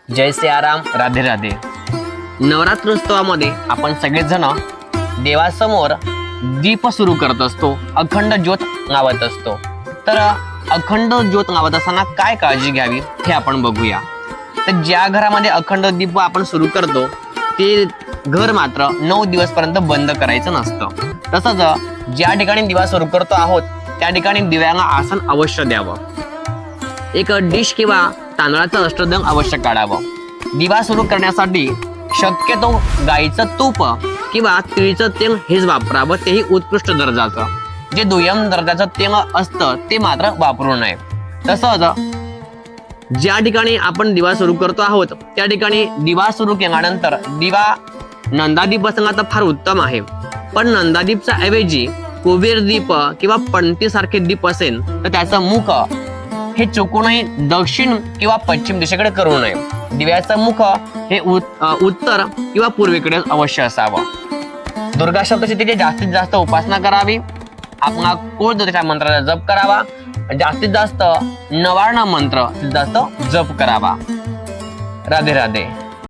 जय सियाराम, राधे राधे. नवरात्रोत्सवामध्ये आपण सगळेजण देवासमोर दीप सुरू करत असतो, अखंड ज्योत लावत असतो. तर अखंड ज्योत लावत असताना काय काळजी घ्यावी हे आपण बघूया. तर ज्या घरामध्ये अखंड दीप आपण सुरू करतो ते घर मात्र 9 दिवसपर्यंत बंद करायचं नसतं. तसंच ज्या ठिकाणी दिवा सुरू करतो आहोत त्या ठिकाणी दिव्याला आसन अवश्य द्यावं. एक डिश किंवा तांदळाचं अष्टदंग अवश्य काढावं. दिवा सुरू करण्यासाठी शक्यतो गाईचं तूप किंवा तिळीचं तेल हेच वापरावं, तेही उत्कृष्ट दर्जाचं. जे दुय्यम दर्जाचं तेल असतं ते मात्र वापरू नये. तसंच ज्या ठिकाणी आपण दिवा सुरू करतो आहोत त्या ठिकाणी दिवा सुरू केल्यानंतर दिवा नंदादीप असला तर फार उत्तम आहे, पण नंदादीपच्या ऐवजी कुबेर दीप किंवा पणतीसारखे दीप असेल तर त्याचं मुख हे चुकूनही दक्षिण किंवा पश्चिम दिशेकडे करू नये. दिव्याचं मुख हे उत्तर किंवा पूर्वेकडे अवश्य असावं. दुर्गा सप्तशतीची जास्तीत जास्त उपासना करावी. आपला कुळदेवतेच्या मंत्राचा जप करावा. जास्तीत जास्त नवार्ण मंत्र जास्त जप करावा. राधे राधे.